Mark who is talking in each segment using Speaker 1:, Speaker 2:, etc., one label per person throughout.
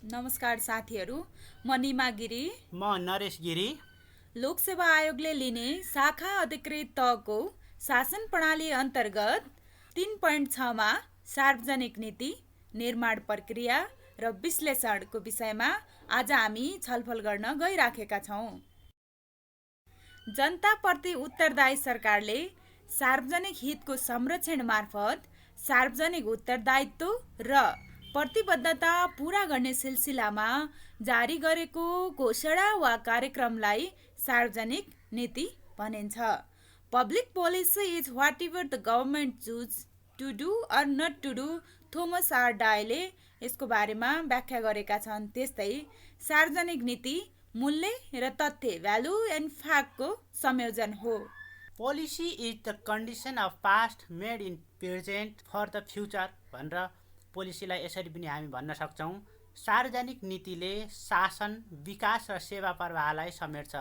Speaker 1: नमस्कार साथीहरू, म निमा गिरी।
Speaker 2: म नरेश गिरी।
Speaker 1: लोकसेवा आयोगले लिने शाखा अधिकृत तहको शासन प्रणाली अन्तर्गत 3.6मा सार्वजनिक नीति, निर्माण प्रक्रिया र विश्लेषणको विषयमा आज हामी छलफल गर्न गइराखेका छौँ। जनताप्रति उत्तरदायी सरकारले सार्वजनिक हितको संरक्षण मार्फत सार्वजनिक उत्तरदायित्व र प्रतिबद्धता पूरा गर्ने सिलसिलामा जारी गरेको घोषणा वा कार्यक्रमलाई सार्वजनिक नीति भनिन्छ। Public policy is what ever the government choose to do or not to do, Thomas R Dye यसको बारेमा व्याख्या गरेका छन्। त्यस्तै सार्वजनिक नीति मूल्य र तथ्य, भ्यालु एन्ड फ्याक्टको संयोजन हो।
Speaker 2: Policy is the condition of past made in present for the future भनेर पोलिसीलाई यसरी पनि हामी भन्न सक्छौँ। सार्वजनिक नीतिले शासन, विकास र सेवा प्रवाहलाई समेट्छ।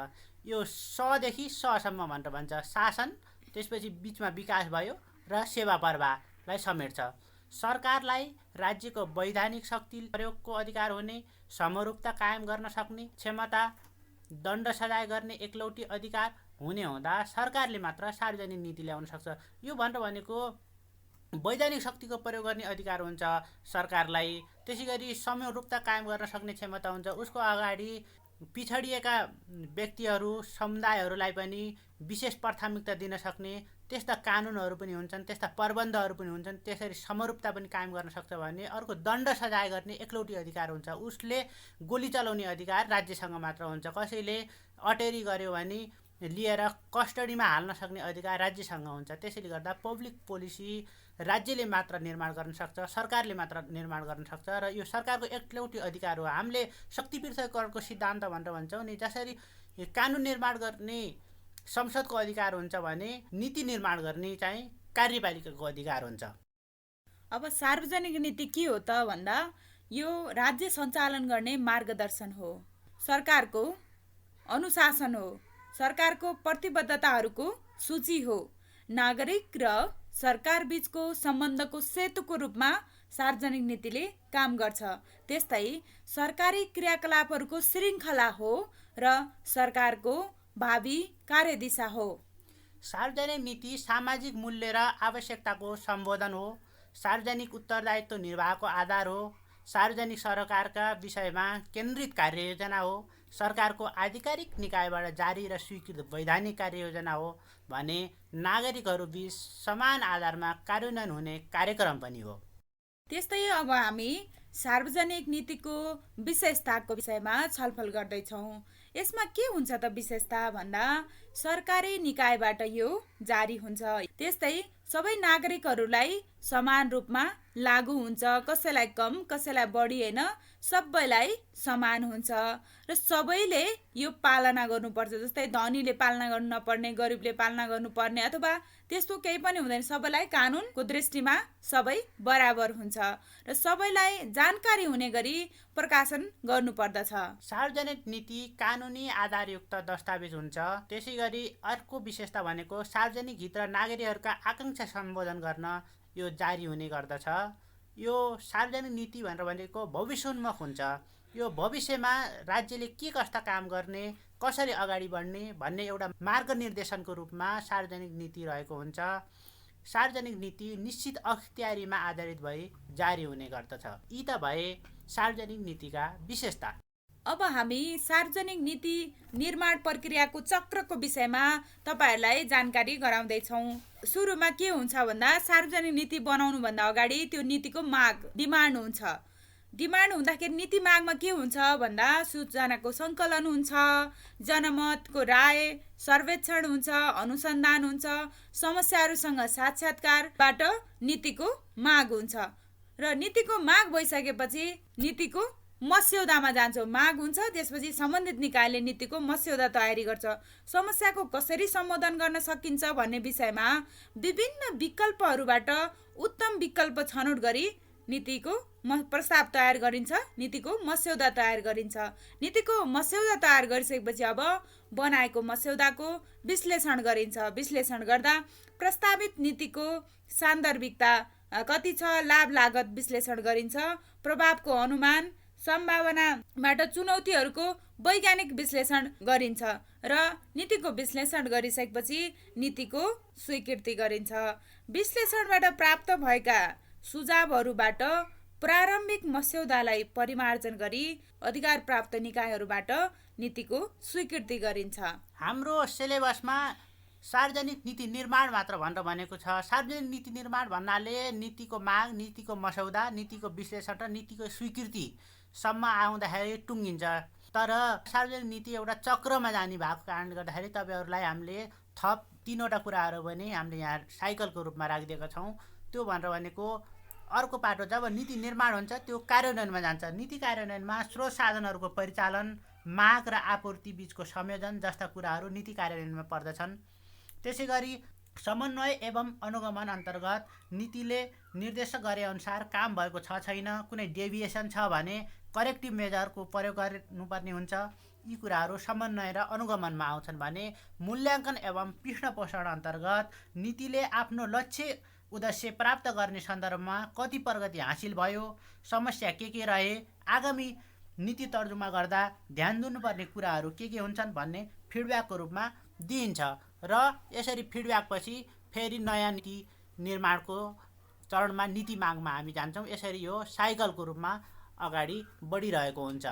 Speaker 2: यो सदेखि ससम्म भनेर भन्छ। शासन, त्यसपछि बिचमा विकास भयो र सेवा प्रवाहलाई समेट्छ। सरकारलाई राज्यको वैधानिक शक्ति प्रयोगको अधिकार हुने, समरूपता कायम गर्न सक्ने क्षमता, दण्ड सजाय गर्ने एकलौटी अधिकार हुने हुँदा सरकारले मात्र सार्वजनिक नीति ल्याउन सक्छ। यो भनेको वैधानिक शक्तिको प्रयोग गर्ने अधिकार हुन्छ सरकारलाई। त्यसै गरी समरूपता कायम गर्न सक्ने क्षमता हुन्छ। उसको अगाडि पिछडिएका व्यक्तिहरू, समुदायहरूलाई पनि विशेष प्राथमिकता दिन सक्ने त्यस्ता कानुनहरू पनि हुन्छन्, त्यस्ता प्रबन्धहरू पनि हुन्छन्। त्यसरी समरूपता पनि कायम गर्न सक्छ भने अर्को दण्ड सजाय गर्ने एकलौटी अधिकार हुन्छ। उसले गोली चलाउने अधिकार राज्यसँग मात्र हुन्छ। कसैले अटेरी गर्यो भने लिएर कस्टडीमा हाल्न सक्ने अधिकार राज्यसँग हुन्छ। त्यसैले गर्दा पब्लिक पोलिसी राज्यले मात्र निर्माण गर्न सक्छ, सरकारले मात्र निर्माण गर्न सक्छ र यो सरकारको एकलौटी अधिकार हो। हामीले शक्ति पृथक्करणको सिद्धान्त भनेर भन्छौँ नि, जसरी कानुन निर्माण गर्ने संसदको अधिकार हुन्छ भने नीति निर्माण गर्ने चाहिँ कार्यपालिकाको अधिकार हुन्छ।
Speaker 1: अब सार्वजनिक नीति के हो त भन्दा यो राज्य सञ्चालन गर्ने मार्गदर्शन हो, सरकारको अनुशासन हो, सरकारको प्रतिबद्धताहरूको सूची हो। नागरिक र सरकार बीचको सम्बन्धको सेतुको रूपमा सार्वजनिक नीतिले काम गर्छ। त्यस्तै सरकारी क्रियाकलापहरूको श्रृङ्खला हो र सरकारको भावी कार्यदिशा हो।
Speaker 2: सार्वजनिक नीति सामाजिक मूल्य र आवश्यकताको सम्बोधन हो। सार्वजनिक उत्तरदायित्व निर्वाहको आधार हो। सार्वजनिक सरकारका विषयमा केन्द्रित कार्ययोजना हो। सरकारको आधिकारिक निकायबाट जारी र स्वीकृत वैधानिक कार्ययोजना हो भने नागरिकहरू बीच समान आधारमा कार्यान्वयन हुने कार्यक्रम पनि हो।
Speaker 1: त्यस्तै अब हामी सार्वजनिक नीतिको विशेषताको विषयमा छलफल गर्दैछौँ। यसमा के हुन्छ त विशेषता भन्दा सरकारी निकायबाट यो जारी हुन्छ। त्यस्तै सबै नागरिकहरूलाई समान रूपमा लागू हुन्छ। कसैलाई कम, कसैलाई बढी होइन, सबैलाई समान हुन्छ र सबैले यो पालना गर्नुपर्छ। जस्तै धनीले पालना गर्नु नपर्ने, गरिबले पालना गर्नुपर्ने अथवा त्यस्तो केही पनि हुँदैन। सबैलाई कानुनको दृष्टिमा सबै बराबर हुन्छ र सबैलाई जानकारी हुने गरी प्रकाशन गर्नुपर्दछ।
Speaker 2: सार्वजनिक नीति कानुनी आधारयुक्त दस्तावेज हुन्छ। त्यसै गरी अर्को विशेषता भनेको सार्वजनिक हित र नागरिकहरूका आकाङ्क्षा सम्बोधन गर्न यो जारी हुने गर्दछ। यो सार्वजनिक नीति भनेको भविष्योन्मुख हुन्छ। यो भविष्यमा राज्यले के कस्ता काम गर्ने, कसरी अगाडि बढ्ने भन्ने एउटा मार्गनिर्देशनको रूपमा सार्वजनिक नीति रहेको हुन्छ। सार्वजनिक नीति निश्चित अख्तियारीमा आधारित भई जारी हुने गर्दछ। यी त भए सार्वजनिक नीतिका विशेषता।
Speaker 1: अब हामी सार्वजनिक नीति निर्माण प्रक्रियाको चक्रको विषयमा तपाईहरूलाई जानकारी गराउँदैछौँ। सुरुमा के हुन्छ भन्दा सार्वजनिक नीति बनाउनुभन्दा अगाडि त्यो नीतिको माग, डिमान्ड हुन्छ। डिमान्ड हुँदाखेरि नीति मागमा के हुन्छ भन्दा सूचनाको सङ्कलन हुन्छ, जनमतको राय, सर्वेक्षण हुन्छ, अनुसन्धान हुन्छ, समस्याहरूसँग साक्षात्कारबाट नीतिको माग हुन्छ र नीतिको माग भइसकेपछि नीतिको मस्यौदामा जान्छ। माग हुन्छ, त्यसपछि सम्बन्धित निकायले नीतिको मस्यौदा तयारी गर्छ। समस्याको कसरी सम्बोधन गर्न सकिन्छ भन्ने विषयमा विभिन्न विकल्पहरूबाट उत्तम विकल्प छनौट गरी नीतिको प्रस्ताव तयार गरिन्छ, नीतिको मस्यौदा तयार गरिन्छ। नीतिको मस्यौदा तयार गरिसकेपछि अब बनाएको मस्यौदाको विश्लेषण गरिन्छ। विश्लेषण गर्दा प्रस्तावित नीतिको सान्दर्भिकता कति छ, लाभ लागत विश्लेषण गरिन्छ, प्रभावको अनुमान, सम्भावनाबाट चुनौतीहरूको वैज्ञानिक विश्लेषण गरिन्छ र नीतिको विश्लेषण गरिसकेपछि नीतिको स्वीकृति गरिन्छ। विश्लेषणबाट प्राप्त भएका सुझावहरूबाट प्रारम्भिक मस्यौदालाई परिमार्जन गरी अधिकार प्राप्त निकायहरूबाट नीतिको स्वीकृति गरिन्छ।
Speaker 2: हाम्रो सिलेबसमा सार्वजनिक नीति निर्माण मात्र भनेर भनेको छ। सार्वजनिक नीति निर्माण भन्नाले नीतिको माग, नीतिको मस्यौदा, नीतिको विश्लेषण र नीतिको स्वीकृतिसम्म आउँदाखेरि टुङ्गिन्छ। तर सार्वजनिक नीति एउटा चक्रमा जाने भएको कारणले गर्दाखेरि तपाईँहरूलाई हामीले थप 3वटा कुराहरू पनि हामीले यहाँ साइकलको रूपमा राखिदिएका छौँ। त्यो भनेर भनेको अर्को पाटो जब नीति निर्माण हुन्छ त्यो कार्यान्वयनमा जान्छ। नीति कार्यान्वयनमा स्रोत साधनहरूको परिचालन, माग र आपूर्ति बीचको संयोजन जस्ता कुराहरू नीति कार्यान्वयनमा पर्दछन्। त्यसै गरी समन्वय एवं अनुगमन अन्तर्गत नीतिले निर्देश गरे अनुसार काम भएको छ छैन, कुनै डेभिएसन छ भने करेक्टिभ मेजरको प्रयोग गर्नुपर्ने हुन्छ। यी कुराहरू समन्वय र अनुगमनमा आउँछन् भने मूल्याङ्कन एवं पृष्ठपोषण अन्तर्गत नीतिले आफ्नो लक्ष्य उद्देश्य प्राप्त गर्ने सन्दर्भमा कति प्रगति हासिल भयो, समस्या के रहे, आगामी नीति तर्जुमा गर्दा ध्यान दिनुपर्ने कुराहरू के हुन्छन् भन्ने फिडब्याकको रूपमा दिइन्छ र यसरी फिडब्याकपछि फेरि नयाँ नीति निर्माणको चरणमा नीति मागमा हामी जान्छौँ। यसरी यो साइकलको रूपमा अगाडि बढिरहेको हुन्छ।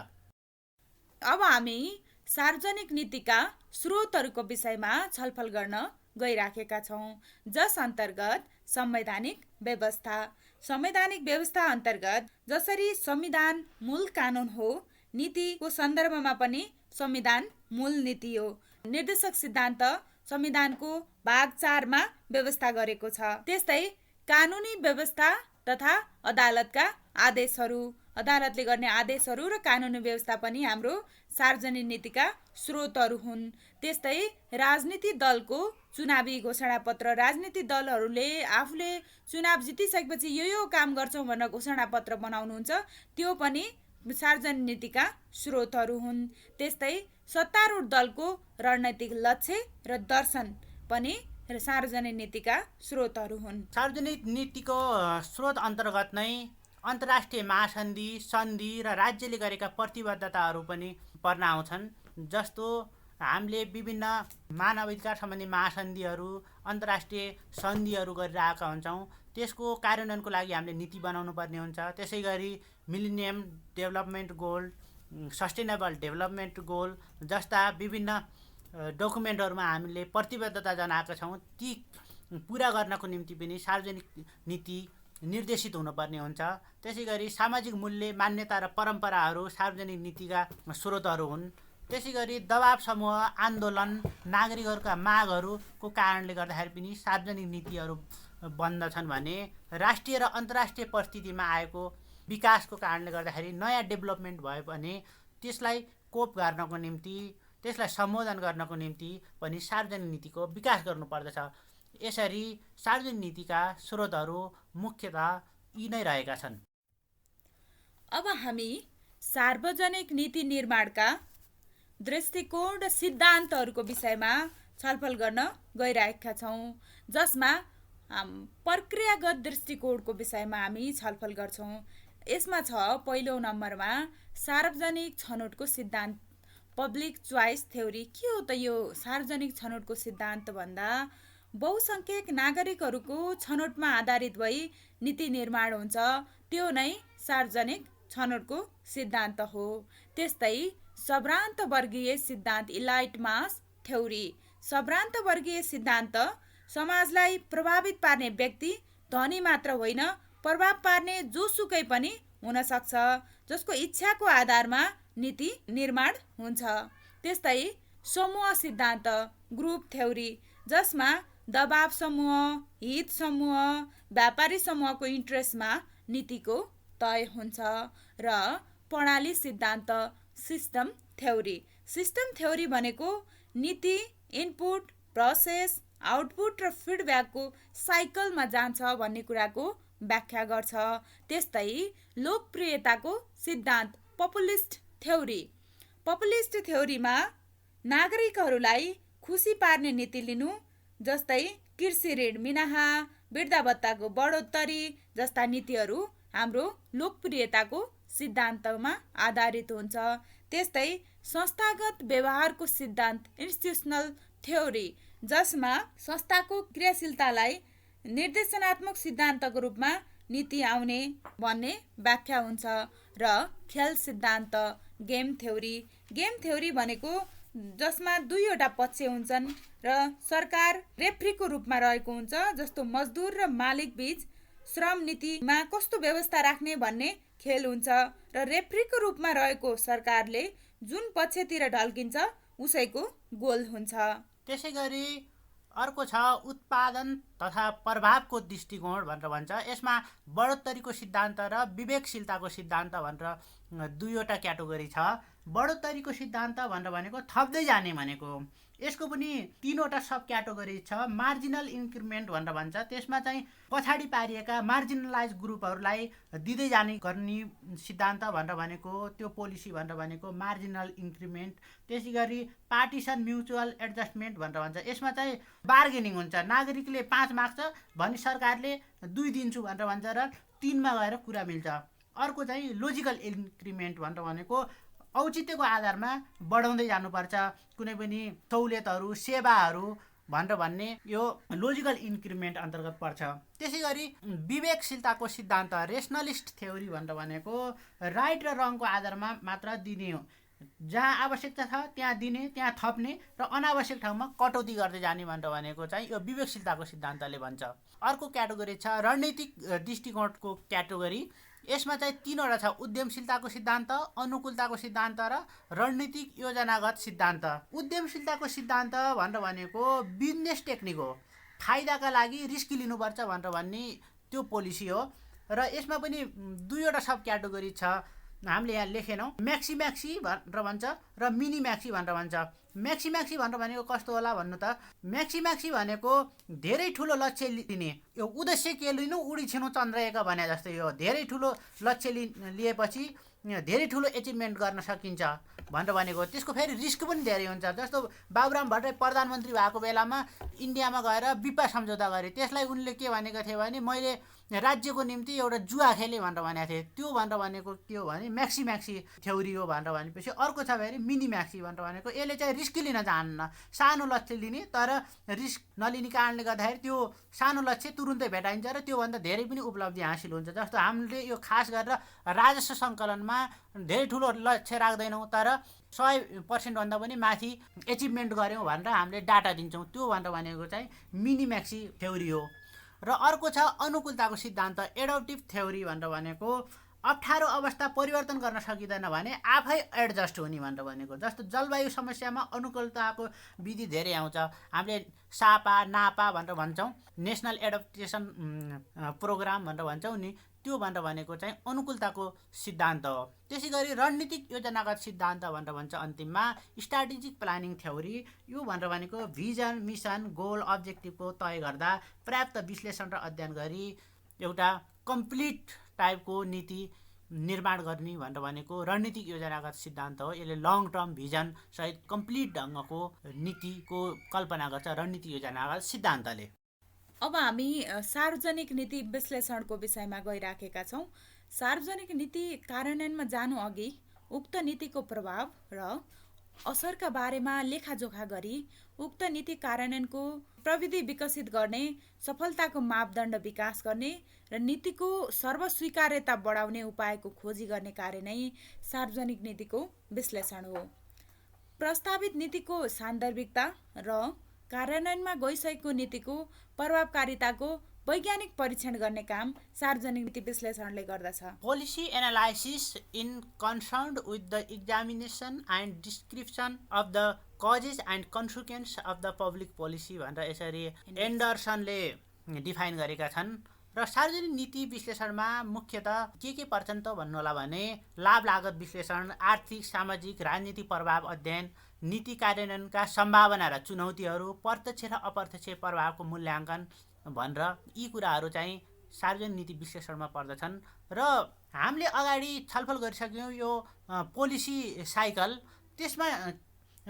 Speaker 1: अब हामी सार्वजनिक नीतिका स्रोतहरूको विषयमा छलफल गर्न गइराखेका छौँ, जस अन्तर्गत संवैधानिक व्यवस्था। संवैधानिक व्यवस्था अन्तर्गत जसरी संविधान मूल कानुन हो, नीतिको सन्दर्भमा पनि संविधान मूल नीति हो। निर्देशक सिद्धान्त संविधानको भाग 4 मा व्यवस्था गरेको छ। त्यस्तै कानुनी व्यवस्था तथा अदालतका आदेशहरू, अदालतले गर्ने आदेशहरू र कानुनी व्यवस्था पनि हाम्रो सार्वजनिक नीतिका स्रोतहरू हुन्। त्यस्तै राजनीतिक दलको चुनावी घोषणापत्र, राजनीतिक दलहरूले आफूले चुनाव जितिसकेपछि यो काम गर्छौँ भनेर घोषणापत्र बनाउनुहुन्छ, त्यो पनि सार्वजनिक नीतिका स्रोतहरू हुन्। त्यस्तै सत्तारूढ दलको रणनैतिक लक्ष्य र दर्शन पनि सार्वजनिक नीतिका स्रोतहरू हुन्।
Speaker 2: सार्वजनिक नीतिको स्रोत अन्तर्गत नै अन्तर्राष्ट्रिय महासन्धि, सन्धि र राज्यले गरेका प्रतिबद्धताहरू पनि पर्न आउँछन्। जस्तो हामीले विभिन्न मानवाधिकार सम्बन्धी महासन्धिहरू, अन्तर्राष्ट्रिय सन्धिहरू गरिरहेका हुन्छौँ। त्यसको कार्यान्वयनको लागि हामीले नीति बनाउनु पर्ने हुन्छ। त्यसै गरी millennium development goal, sustainable development goal जस्ता विभिन्न डकुमेन्टहरूमा हामीले प्रतिबद्धता जनाएका छौँ। ती पुरा गर्नको निम्ति पनि सार्वजनिक नीति निर्देशित हुनुपर्ने हुन्छ। त्यसै गरी सामाजिक मूल्य, मान्यता र परम्पराहरू सार्वजनिक नीतिका स्रोतहरू हुन्। त्यसै गरी दबाव समूह, आन्दोलन, नागरिकहरूका मागहरूको कारणले गर्दाखेरि पनि सार्वजनिक नीतिहरू बन्दछन् भने राष्ट्रिय र अन्तर्राष्ट्रिय परिस्थितिमा आएको विकासको कारणले गर्दाखेरि नयाँ डेभलपमेन्ट भयो भने त्यसलाई कोप गर्नको निम्ति, त्यसलाई सम्बोधन गर्नको निम्ति पनि सार्वजनिक नीतिको विकास गर्नुपर्दछ। यसरी सार्वजनिक नीतिका स्रोतहरू मुख्यतः यी नै रहेका छन्।
Speaker 1: अब हामी सार्वजनिक नीति निर्माणका दृष्टिकोण र सिद्धान्तहरूको विषयमा छलफल गर्न गइरहेका छौँ, जसमा प्रक्रियागत दृष्टिकोणको विषयमा हामी छलफल गर्छौँ। यसमा छ पहिलो नम्बरमा सार्वजनिक छनौटको सिद्धान्त, पब्लिक चोइस थ्योरी। के हो त यो सार्वजनिक छनौटको सिद्धान्त भन्दा बहुसङ्ख्यक नागरिकहरूको छनौटमा आधारित भई नीति निर्माण हुन्छ, त्यो नै सार्वजनिक छनौटको सिद्धान्त हो। त्यस्तै सम्भ्रान्त वर्गीय सिद्धान्त, इलाइट मास थ्योरी। सम्भ्रान्त वर्गीय सिद्धान्त समाजलाई प्रभावित पार्ने व्यक्ति धनी मात्र होइन, प्रभाव पार्ने जोसुकै पनि हुन सक्छ, जसको इच्छाको आधारमा नीति निर्माण हुन्छ। त्यस्तै समूह सिद्धान्त, ग्रुप थ्योरी, जसमा दबाव समूह, हित समूह, व्यापारी समूहको इन्ट्रेस्टमा नीतिको तय हुन्छ। र प्रणाली सिद्धान्त, सिस्टम थ्योरी। सिस्टम थ्योरी भनेको नीति इनपुट, प्रोसेस, आउटपुट र फिडब्याकको साइकलमा जान्छ भन्ने कुराको व्याख्या गर्छ। त्यस्तै लोकप्रियताको सिद्धान्त, पपुलिस्ट थ्योरी। पपुलिस्ट थ्योरीमा नागरिकहरूलाई खुसी पार्ने नीति लिनु, जस्तै कृषि ऋण मिनाहा, वृद्धाभत्ताको बढोत्तरी जस्ता नीतिहरू हाम्रो लोकप्रियताको सिद्धान्तमा आधारित हुन्छ। त्यस्तै संस्थागत व्यवहारको सिद्धान्त इन्स्टिट्युसनल थ्योरी, जसमा संस्थाको क्रियाशीलतालाई निर्देशनात्मक सिद्धान्तको रूपमा नीति आउने भन्ने व्याख्या हुन्छ। र खेल सिद्धान्त गेम थ्योरी भनेको जसमा दुईवटा पक्ष हुन्छन् र सरकार रेफ्रीको रूपमा रहेको हुन्छ, जस्तो मजदुर र मालिक बीच श्रम नीतिमा कस्तो व्यवस्था राख्ने भन्ने खेल हुन्छ र रेफ्रीको रूपमा रहेको सरकारले जुन पक्षतिर ढल्किन्छ उसैको गोल हुन्छ।
Speaker 2: त्यसै गरी अर्को छ उत्पादन तथा प्रभावको दृष्टिकोण भनेर भन्छ। यसमा बढोत्तरीको सिद्धान्त र विवेकशीलताको सिद्धान्त भनेर दुईवटा क्याटेगोरी छ। बढोत्तरीको सिद्धान्त भनेर भनेको थप्दै जाने भनेको। यसको पनि तीनवटा सब क्याटेगोरी छ। मार्जिनल इन्क्रिमेन्ट भनेर भन्छ, त्यसमा चाहिँ पछाडि पारिएका मार्जिनलाइज ग्रुपहरूलाई दिँदै जाने गर्ने सिद्धान्त भनेर भनेको त्यो पोलिसी भनेर भनेको मार्जिनल इन्क्रिमेन्ट। त्यसै गरी पार्टिसन म्युचुअल एडजस्टमेन्ट भनेर भन्छ। यसमा चाहिँ बार्गेनिङ हुन्छ, नागरिकले 5 माग्छ भने सरकारले 2 दिन्छु भनेर भन्छ र 3 मा गएर कुरा मिल्छ। अर्को चाहिँ लोजिकल इन्क्रिमेन्ट भनेर भनेको औचित्यको आधारमा बढाउँदै जानुपर्छ कुनै पनि सहुलियतहरू सेवाहरू भनेर भन्ने यो लोजिकल इन्क्रिमेन्ट अन्तर्गत पर्छ। त्यसै गरी विवेकशीलताको सिद्धान्त रेसनलिस्ट थ्योरी भनेर भनेको राइट र रङको आधारमा मात्र दिने हो, जहाँ आवश्यकता छ त्यहाँ दिने, त्यहाँ थप्ने र अनावश्यक ठाउँमा कटौती गर्दै जाने भनेर भनेको चाहिँ यो विवेकशीलताको सिद्धान्तले भन्छ। अर्को क्याटेगोरी छ रणनीतिक दृष्टिकोणको क्याटेगोरी। यसमा चाहिँ 3वटा छ, उद्यमशीलताको सिद्धान्त, अनुकूलताको सिद्धान्त र रणनीतिक योजनागत सिद्धान्त। उद्यमशीलताको सिद्धान्त भनेर भनेको बिजनेस टेक्निक हो, फाइदाका लागि रिस्क लिनुपर्छ भनेर भन्ने त्यो पोलिसी हो। र यसमा पनि 2वटा सब क्याटेगोरी छ, हामीले यहाँ लेखेनौँ। म्याक्सी भनेर भन्छ र मिनी म्याक्सी भनेर भन्छ। म्याक्सी भनेर भनेको कस्तो होला भन्नु त, म्याक्सी भनेको धेरै ठुलो लक्ष्य लिने, यो उद्देश्य के लिनु उडी छिनु चन्द्र एक भने जस्तै यो धेरै ठुलो लक्ष्य लिएपछि धेरै ठुलो एचिभमेन्ट गर्न सकिन्छ भनेर भनेको। त्यसको फेरि रिस्क पनि धेरै हुन्छ। जस्तो बाबुराम भट्टराई प्रधानमन्त्री भएको बेलामा इन्डियामा गएर बिपा सम्झौता गरे, त्यसलाई उनले के भनेको थियो भने मैले राज्यको निम्ति एउटा जुवा खेलेँ भनेर भनेको थिए। त्यो भनेर भनेको के हो भने म्याक्सी थ्योरी हो भनेर भनेपछि। अर्को छ फेरि मिनी म्याक्सी भनेर भनेको यसले चाहिँ रिस्क लिन चाहन्न, सानो लक्ष्य लिने, तर रिस्क नलिने कारणले गर्दाखेरि त्यो सानो लक्ष्य तुरुन्तै भेटाइन्छ र त्योभन्दा धेरै पनि उपलब्धि हासिल हुन्छ। जस्तो हामीले यो खास गरेर राजस्व सङ्कलनमा धेरै ठुलो लक्ष्य राख्दैनौँ, तर 100% भन्दा पनि माथि एचिभमेन्ट गऱ्यौँ भनेर हामीले डाटा दिन्छौँ, त्यो भनेर भनेको चाहिँ मिनी म्याक्सी थ्योरी हो। र अर्को छ अनुकूलताको सिद्धान्त एडप्टिभ थ्योरी भनेर भनेको अप्ठ्यारो अवस्था परिवर्तन गर्न सकिँदैन भने आफै एडजस्ट हुने भनेर भनेको। जस्तो जलवायु समस्यामा अनुकूलताको विधि धेरै आउँछ, हामीले सापा नापा भनेर भन्छौँ, नेसनल एडप्टेसन प्रोग्राम भनेर भन्छौँ नि, त्यो भनेर भनेको चाहिँ अनुकूलताको सिद्धान्त हो। त्यसै गरी रणनीतिक योजनागत सिद्धान्त भनेर भन्छ अन्तिममा स्ट्राटेजिक प्लानिङ थ्योरी। यो भनेर भनेको भिजन मिसन गोल अब्जेक्टिभको तय गर्दा पर्याप्त विश्लेषण र अध्ययन गरी एउटा कम्प्लिट टाइपको नीति निर्माण गर्ने भनेर भनेको रणनीतिक योजनागत सिद्धान्त हो। यसले लङ टर्म भिजन सहित कम्प्लिट ढङ्गको नीतिको कल्पना गर्छ रणनीतिक योजनागत सिद्धान्तले।
Speaker 1: अब हामी सार्वजनिक नीति विश्लेषणको विषयमा गइराखेका छौँ। सार्वजनिक नीति कार्यान्वयनमा जानु अघि उक्त नीतिको प्रभाव र असरका बारेमा लेखाजोखा गरी उक्त नीति कार्यान्वयनको प्रविधि विकसित गर्ने, सफलताको मापदण्ड विकास गर्ने र नीतिको सर्वस्वीकार्यता बढाउने उपायको खोजी गर्ने कार्य नै सार्वजनिक नीतिको विश्लेषण हो। प्रस्तावित नीतिको सान्दर्भिकता र कार्यान्वयनमा गइसकेको नीतिको प्रभावकारिताको वैज्ञानिक परीक्षण गर्ने काम सार्वजनिक नीति विश्लेषणले गर्दछ।
Speaker 2: Policy analysis in concerned with the examination and description of the causes and consequence of the public policy भनेर यसरी एन्डरसनले डिफाइन गरेका छन्। र सार्वजनिक नीति विश्लेषणमा मुख्यतः के पर्छन् त भन्नु होला भने लाभ लागत विश्लेषण, आर्थिक सामाजिक राजनीतिक प्रभाव अध्ययन, नीति कार्यान्वयनका सम्भावना र चुनौतीहरू, प्रत्यक्ष र अप्रत्यक्ष प्रभावको मूल्याङ्कन भनेर यी कुराहरू चाहिँ सार्वजनिक नीति विश्लेषणमा पर्दछन्। र हामीले अगाडि छलफल गरिसक्यौँ यो पोलिसी साइकल, त्यसमा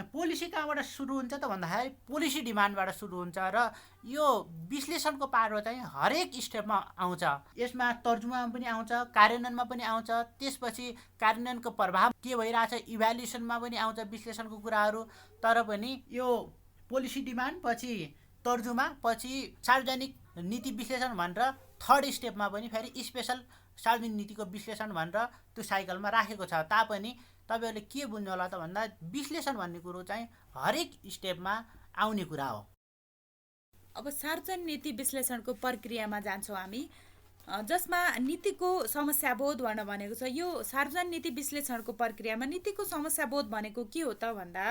Speaker 2: पोलिसी कहाँबाट सुरु हुन्छ त भन्दाखेरि पोलिसी डिमान्डबाट सुरु हुन्छ र यो विश्लेषणको पारो चाहिँ हरेक स्टेपमा आउँछ। यसमा तर्जुमामा पनि आउँछ, कार्यान्वयनमा पनि आउँछ, त्यसपछि कार्यान्वयनको प्रभाव के भइरहेछ इभ्यालुएसनमा पनि आउँछ विश्लेषणको कुराहरू। तर पनि यो पोलिसी डिमान्ड पछि तर्जुमा पछि सार्वजनिक नीति विश्लेषण भनेर थर्ड स्टेपमा पनि फेरि स्पेसल सार्वजनिक नीतिको विश्लेषण भनेर त्यो साइकलमा राखेको छ। तापनि तपाईँहरूले के बुझ्नु होला त भन्दा विश्लेषण भन्ने कुरो चाहिँ हरेक स्टेपमा आउने कुरा हो।
Speaker 1: अब सार्वजनिक नीति विश्लेषणको प्रक्रियामा जान्छौँ हामी, जसमा नीतिको समस्याबोध भन्न भनेको छ। यो सार्वजनिक नीति विश्लेषणको प्रक्रियामा नीतिको समस्याबोध भनेको के हो त भन्दा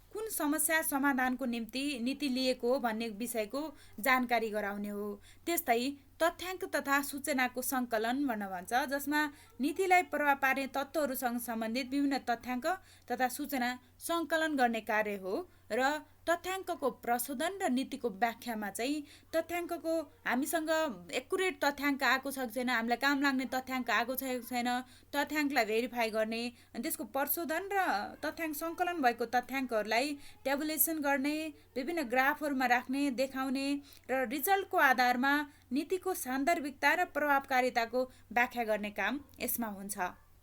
Speaker 1: कुन समस्या समाधानको निम्ति नीति लिएको हो भन्ने विषयको जानकारी गराउने हो। त्यस्तै तथ्याङ्क तथा सूचनाको सङ्कलन भन्न भन्छ, जसमा नीतिलाई प्रभाव पार्ने तत्त्वहरूसँग सम्बन्धित विभिन्न तथ्याङ्क तथा सूचना सङ्कलन गर्ने कार्य हो। र तथ्याङ्कको प्रशोधन र नीतिको व्याख्यामा चाहिँ तथ्याङ्कको हामीसँग एकुरेट तथ्याङ्क आएको छ कि छैन, हामीलाई काम लाग्ने तथ्याङ्क आएको छ कि छैन, तथ्याङ्कलाई भेरिफाई गर्ने, अनि त्यसको प्रशोधन र तथ्याङ्क सङ्कलन भएको तथ्याङ्कहरूलाई ट्याबुलेसन गर्ने, विभिन्न ग्राफहरूमा राख्ने, देखाउने र रिजल्टको आधारमा नीतिको सान्दर्भिकता र प्रभावकारिताको व्याख्या गर्ने काम यसमा हुन्छ।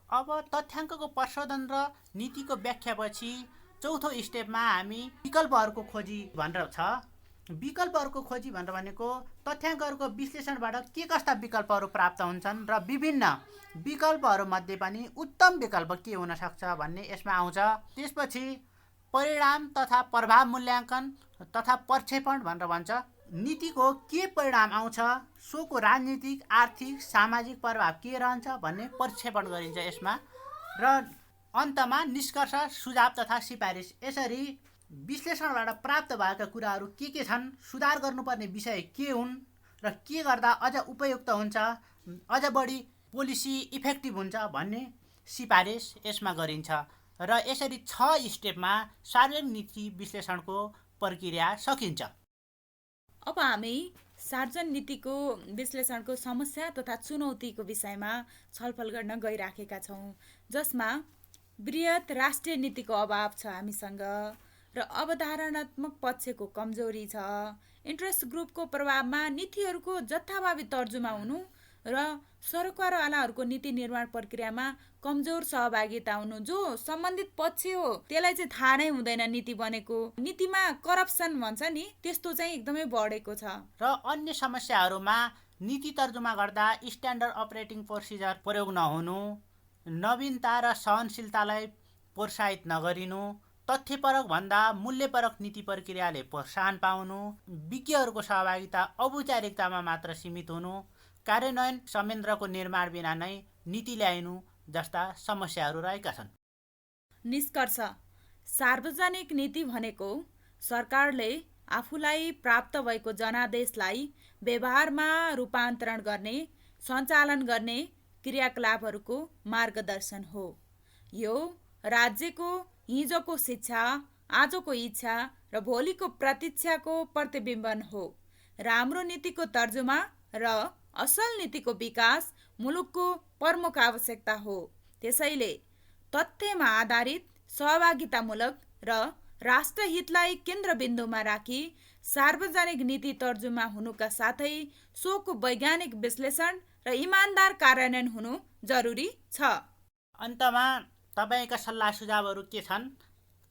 Speaker 2: अब तथ्याङ्कको प्रशोधन र नीतिको व्याख्यापछि चौथो स्टेपमा हामी विकल्पहरूको खोजी भनेर छ। विकल्पहरूको खोजी भनेर भनेको तथ्याङ्कहरूको विश्लेषणबाट के कस्ता विकल्पहरू प्राप्त हुन्छन् र विभिन्न विकल्पहरूमध्ये पनि उत्तम विकल्प के हुन सक्छ भन्ने यसमा आउँछ। त्यसपछि परिणाम तथा प्रभाव मूल्याङ्कन तथा प्रक्षेपण भनेर भन्छ। नीतिको के परिणाम आउँछ, सोको राजनीतिक आर्थिक सामाजिक प्रभाव के रहन्छ भन्ने प्रक्षेपण गरिन्छ यसमा। र अन्तमा निष्कर्ष सुझाव तथा सिफारिस। यसरी विश्लेषणबाट प्राप्त भएका कुराहरू के छन्, सुधार गर्नुपर्ने विषय के हुन् र के गर्दा अझ उपयुक्त हुन्छ, अझ बढी पोलिसी इफेक्टिभ हुन्छ भन्ने सिफारिस यसमा गरिन्छ। र यसरी 6 स्टेपमा सार्वजनिक नीति विश्लेषणको प्रक्रिया सकिन्छ।
Speaker 1: अब हामी सार्वजनिक नीतिको विश्लेषणको समस्या तथा चुनौतीको विषयमा छलफल गर्न गइराखेका छौँ, जसमा बृहत राष्ट्रिय नीतिको अभाव छ हामीसँग र अवधारणात्मक पक्षको कमजोरी छ। इन्ट्रेस्ट ग्रुपको प्रभावमा नीतिहरूको जथाभावी तर्जुमा हुनु र सरकारवालाहरूको नीति निर्माण प्रक्रियामा कमजोर सहभागिता हुनु। जो सम्बन्धित पक्ष हो त्यसलाई चाहिँ थाहा नै हुँदैन नीति बनेको, नीतिमा करप्सन भन्छ नि, त्यस्तो चाहिँ एकदमै बढेको छ।
Speaker 2: र अन्य समस्याहरूमा नीति तर्जुमा गर्दा स्ट्यान्डर्ड अपरेटिङ प्रोसिजर प्रयोग नहुनु, नवीनता र सहनशीलतालाई प्रोत्साहित नगरिनु, तथ्यपरक भन्दा मूल्यपरक नीति प्रक्रियाले प्रोत्साहन पाउनु, विज्ञहरूको सहभागिता औपचारिकतामा मात्र सीमित हुनु, कार्यान्वयन संयन्त्रको निर्माण बिना नै नीति ल्याइनु जस्ता समस्याहरू रहेका छन्।
Speaker 1: निष्कर्ष, सार्वजनिक नीति भनेको सरकारले आफूलाई प्राप्त भएको जनादेशलाई व्यवहारमा रूपान्तरण गर्ने, सञ्चालन गर्ने क्रियाकलापहरूको मार्गदर्शन हो। यो राज्यको हिजोको शिक्षा, आजको इच्छा र भोलिको प्रतीक्षाको प्रतिबिम्बन हो। राम्रो नीतिको तर्जुमा र असल नीतिको विकास मुलुकको प्रमुख आवश्यकता हो। त्यसैले तथ्यमा आधारित, सहभागितामूलक र राष्ट्रहितलाई केन्द्रबिन्दुमा राखी सार्वजनिक नीति तर्जुमा हुनुका साथै सोको वैज्ञानिक विश्लेषण र इमान्दार कार्यान्वयन हुनु जरुरी छ।
Speaker 2: अन्तमा तपाईँका सल्लाह सुझावहरू के छन्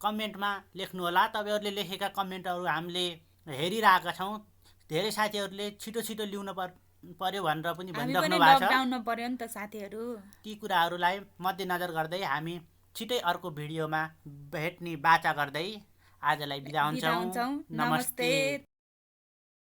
Speaker 2: कमेन्टमा लेख्नुहोला। तपाईँहरूले लेखेका कमेन्टहरू हामीले हेरिरहेका छौँ। धेरै साथीहरूले छिटो छिटो ल्याउन पर्यो भनेर पनि भनिराख्नु भएको छ।
Speaker 1: लकडाउनमा पर्यो नि त साथीहरू।
Speaker 2: ती कुराहरूलाई मध्यनजर गर्दै हामी छिटै अर्को भिडियोमा भेट्ने बाचा गर्दै आजलाई बिदा हुन्छौँ। नमस्ते।